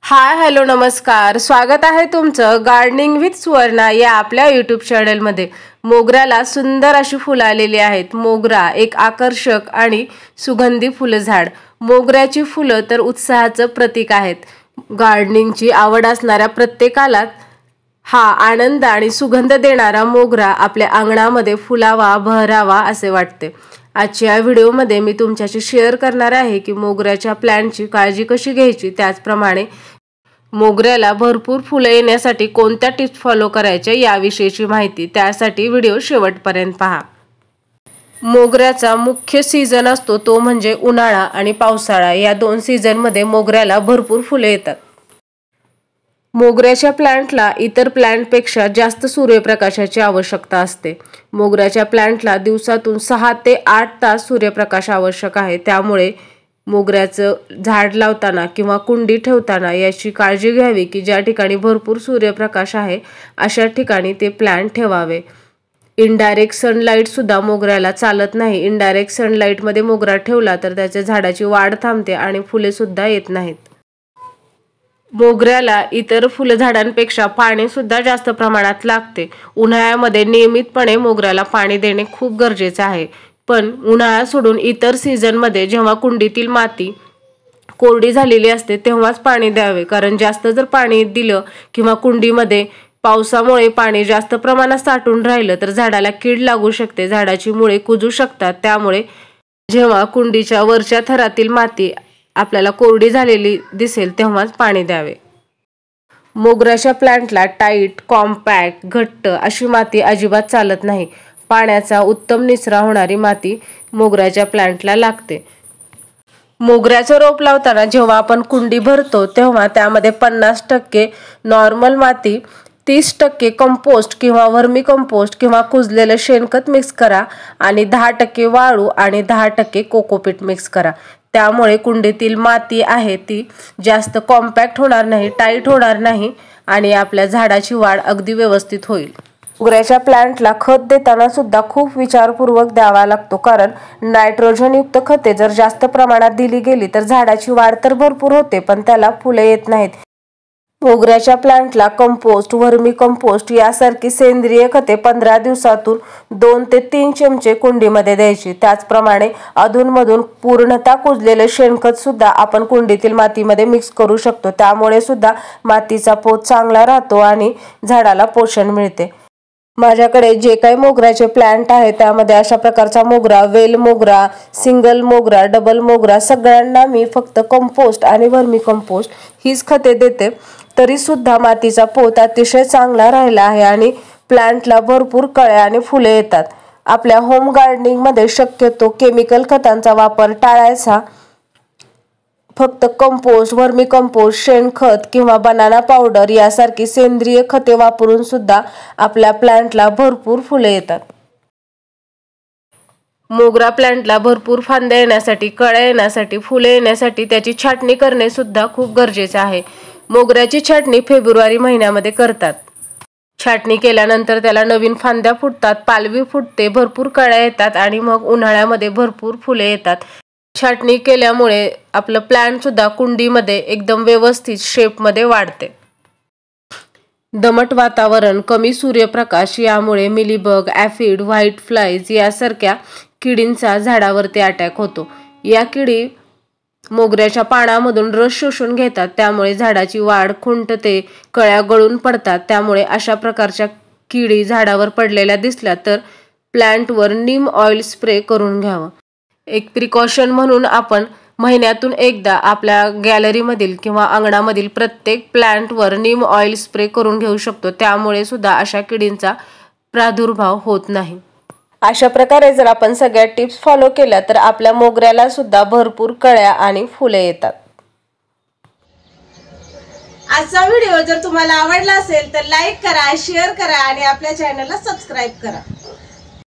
Hi hello नमस्कार, स्वागत आहे तुमचं गार्डनिंग विथ सुवर्णा या आपल्या यूट्यूब चॅनलमध्ये। मोगऱ्याला सुंदर अशी फुलं आलेली आहेत। मोगरा एक आकर्षक आणि सुगंधी फुलझाड। मोगऱ्याची फुलं तर उत्साहाचं प्रतीक आहेत। गार्डनिंगची आवड असणाऱ्या प्रत्येकाला हा आनंद आणि सुगंध देणारा मोगरा आपल्या अंगणामध्ये फुलावा बहरावा असे वाटते। आजच्या व्हिडिओमध्ये मी तुमच्याशी शेअर करणार आहे की मोगऱ्याच्या प्लांटची काळजी कशी घ्यायची, त्याचप्रमाणे मोगऱ्याला भरपूर फुले येण्यासाठी कोणत्या टिप्स फॉलो करायच्या याविषयीची माहिती। त्यासाठी व्हिडिओ शेवटपर्यंत पहा। मोगऱ्याचा मुख्य सीझन असतो तो म्हणजे उन्हाळा आणि पावसाळा। या दोन सीझन मध्ये मोगऱ्याला भरपूर फुले येतात। मोगऱ्याच्या प्लांटला इतर प्लांटपेक्षा जास्त सूर्यप्रकाशाची आवश्यकता असते। मोगऱ्याच्या प्लांटला दिवसातून 6 ते 8 तास सूर्यप्रकाश आवश्यक आहे। त्यामुळे मोगऱ्याचं झाड लावताना किंवा कुंडी ठेवताना याची काळजी घ्यावी की ज्या ठिकाणी भरपूर सूर्यप्रकाश आहे अशा ठिकाणी ते प्लांट ठेवावे। इनडायरेक्ट सनलाइट सुद्धा मोगऱ्याला चालत नाही। इनडायरेक्ट सनलाइट मध्ये मोगरा ठेवला तर त्याच्या झाडाची वाढ थांबते आणि फुले सुद्धा येत नाहीत। मोगऱ्याला इतर फुलझाडांपेक्षा पाणी सुद्धा जास्त प्रमाणात लागते। उन्हाळ्यामध्ये नियमितपणे मोगऱ्याला पाणी देणे खूप गरजेचे आहे। पण उन्हाळा सोडून इतर सीझन मध्ये जेव्हा कुंडीतील माती कोरडी झालेली असते तेव्हाच पाणी द्यावे, कारण जास्त जर पाणी दिलं किंवा कुंडीमध्ये पावसामुळे पाणी जास्त प्रमाणात साठून राहिलं तर झाडाला कीड लागू शकते, झाडाची मुळे कुजू शकतात। त्यामुळे जेव्हा कुंडीच्या वरच्या थरातील माती आपल्याला कोरडी झालेली दिसेल तेव्हाच पाणी द्यावे। मोगऱ्याच्या प्लांटला टाईट, कॉम्पॅक्ट, घट्ट अशी माती अजिबात चालत नाही। पाण्याचा उत्तम निचरा होणारी माती मोगऱ्याच्या प्लांटला लागते। मोगऱ्याचं रोप लावताना जेव्हा आपण कुंडी भरतो तेव्हा त्यामध्ये 50% नॉर्मल माती, 30% कंपोस्ट किंवा वर्मी कंपोस्ट किंवा कुजलेलं शेणखत मिक्स करा आणि 10% वाळू आणि 10% कोकोपीट मिक्स करा। त्यामुळे कुंडीतील माती आहे ती जास्त कॉम्पॅक्ट होणार नाही, टाईट होणार नाही आणि आपल्या झाडाची वाढ अगदी व्यवस्थित होईल। मोगऱ्याच्या प्लांटला खत देताना सुद्धा खूप विचारपूर्वक द्यावा लागतो, कारण नायट्रोजन युक्त खते जर जास्त प्रमाणात दिली गेली तर झाडाची वाढ तर भरपूर होते पण त्याला फुले येत नाहीत। मोगऱ्याच्या प्लांटला कंपोस्ट, वर्मी कंपोस्ट यासारखी सेंद्रिय खते 15 दिवसातून 2 ते 3 चमचे कुंडीमध्ये द्यायची। त्याचप्रमाणे अधूनमधून पूर्णतः कुजलेले शेणखत सुद्धा आपण कुंडीतील मातीमध्ये मिक्स करू शकतो। त्यामुळे सुद्धा मातीचा पोत चांगला राहतो आणि झाडाला पोषण मिळते। माझ्याकडे जे काही मोगऱ्याचे प्लांट आहे त्यामध्ये अशा प्रकारचा मोगरा, वेल मोगरा, सिंगल मोगरा, डबल मोगरा सगळ्यांना मी फक्त कंपोस्ट आणि वर्मी कंपोस्ट हीच खते देते, तरी सुद्धा मातीचा पोत अतिशय चांगला राहिला आहे आणि प्लांटला भरपूर कळ्या आणि फुले येतात। आपल्या होम गार्डनिंग मध्ये शक्यतो केमिकल खतांचा वापर टाळायचा। फक्त कंपोस्ट, वर्मी कंपोस्ट, शेणखत किंवा बनाना पावडर यासारखी सेंद्रिय खते वापरून सुद्धा आपल्या प्लांटला भरपूर फुले येतात। मोगरा प्लांटला भरपूर फांद्या येण्यासाठी, कळ्या येण्यासाठी, फुले येण्यासाठी त्याची छाटणी करणे सुद्धा खूप गरजेचे आहे। मोगऱ्याची छाटणी फेब्रुवारी महिन्यामध्ये करतात। छाटणी केल्यानंतर त्याला नवीन फांद्या फुटतात, पालवी फुटते, भरपूर कळ्या येतात आणि मग उन्हाळ्यामध्ये भरपूर फुले येतात। छाटणी केल्यामुळे आपलं प्लांट सुद्धा कुंडीमध्ये एकदम व्यवस्थित शेपमध्ये वाढते। दमट वातावरण, कमी सूर्यप्रकाश यामुळे मिलीबग, ॲफिड, व्हाईट फ्लाईज यासारख्या किडींचा झाडावरती अटॅक होतो। या किडी मोगऱ्याच्या पानामधून रस शोषून घेतात, त्यामुळे झाडाची वाढ खुंटते, कळ्या गळून पडतात। त्यामुळे अशा प्रकारच्या किडी झाडावर पडलेल्या दिसल्या तर प्लांटवर नीम ऑइल स्प्रे करून घ्यावं। एक प्रिकॉशन म्हणून आपण महिन्यातून एकदा आपल्या गॅलरीमधील किंवा अंगणामधील प्रत्येक प्लांटवर नीम ऑइल स्प्रे करून घेऊ शकतो। त्यामुळे सुद्धा अशा किडींचा प्रादुर्भाव होत नाही। अशा प्रकारे जर आपण सगळ्या टिप्स फॉलो केल्या तर आपल्या मोगऱ्याला सुद्धा भरपूर कळ्या आणि फुले येतात। आजचा व्हिडिओ जर तुम्हाला आवडला असेल तर लाईक करा, शेअर करा आणि आपल्या चॅनलला सबस्क्राईब करा।